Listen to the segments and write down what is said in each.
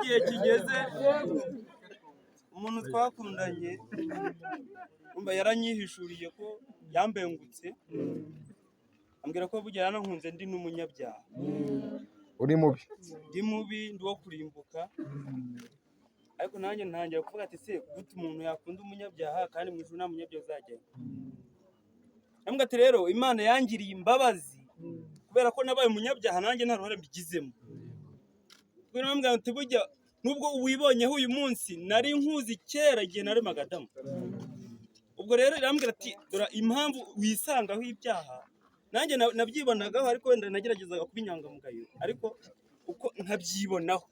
igihe kigeze umuntu twakundanye umva yaranyihishuriye ko yambengutse ambwira ko burya yanankunze ndi n'umunyabyaha uri mubi ndi mubi ndi wo kurimbuka ariko nanjye ntangira kuvuga ati se gute umuntu yakunda umunyabyaha kandi mu ijuru nta munyabyaha uzajyayo ambwira ati rero Imana yangiriye imbabazi kubera ko nabaye umunyabyaha nanjye nta ruhare mbigizemo kubera ambwira ati burya nubwo wibonyeho uyu munsi nari nkuzi kera igihe nari magadamu ubwo rero irambwira ati dora impamvu wisangaho ibyaha nanjye nabyibonagaho ariko wenda nageragezaga kuba inyangamugayo ariko uko nkabyibonaho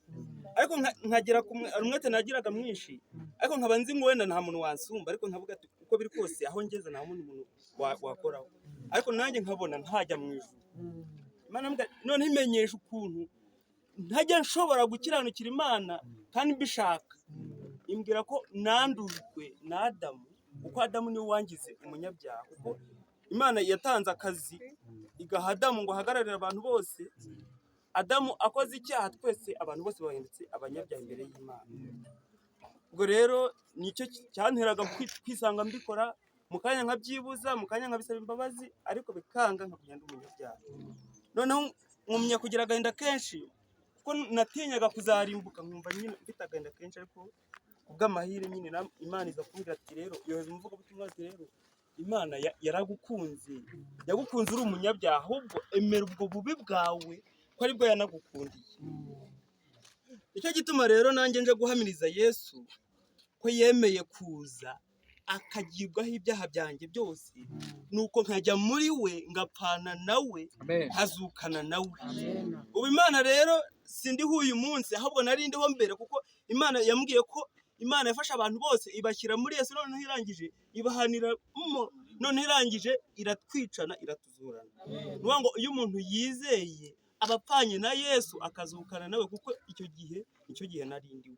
ariko nkagera umwete nagiraga mwinshi ariko nkaba nzi ngo wenda nta muntu wansumba ariko nkavuga ati uko biri kose aho ngeze nta muntu wakoraho ariko nanjye nkabona ntajya mu ijuru Imana none imenyesha ukuntu ntajya nshobora gukiranukira Imana kandi mbishaka imbwira ko nandujwe na Adamu kuko Adamu niwe wangize umunyabyaha kuko Imana yatanze akazi igaha Adamu ngo ahagararire abantu bose Adamu akoze icyaha twese abantu bose bahindutse abanyabyaha imbere y'Imana ubwo rero nicyo cyanteraga kwisanga mbikora mu kanya nkabyibuza mu kanya nkabisaba imbabazi ariko bikanga nkakugenda umunyabyaha noneho nkumya kugira agahinda kenshi kuko natinyaga kuzarimbuka nkumva nyine mfite agahinda kenshi ariko kubw'amahire nyine Imana iza kumbwira ati rero yoheza umuvugabutumwa ati rero Imana yaragukunze yagukunze uri umunyabyaha ahubwo emera ubwo bubi bwawe ko aribwo yanagukundiye nicyo gituma rero nanjye nje guhamiriza Yesu ko yemeye kuza akagirwaho ibyaha byanjye byose nuko nkajya muri we ngapfana nawe nkazukana nawe ubu Imana rero sindiho uyu munsi ahubwo nari ndiho mbere kuko Imana yambwiye ko Imana yafashe abantu bose ibashyira muri Yesu noneho irangije ibahanira noneho irangije iratwicana iratuzurana nuvuga ngo iyo umuntu yizeye abapfanye na Yesu akazukana nawe kuko icyo gihe nari ndiwe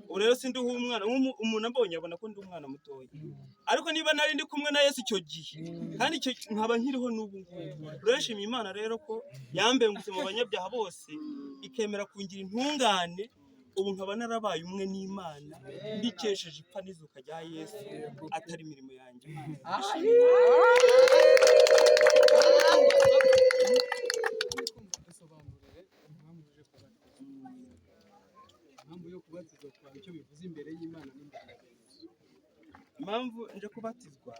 ubu rero sindiho umwana umuntu ambonye abona ko ndi umwana mutoya ariko niba nari ndi kumwe na Yesu icyo gihe kandi icyo nkaba nkiriho n'ubu urashimye Imana rero ko yambengutse mu banyabyaha bose ikemera kungira intungane ubu nkaba narabaye umwe n'Imana mbikesheje ipfa n'izuka rya Yesu atari imirimo yanjye impamvu nje kubatizwa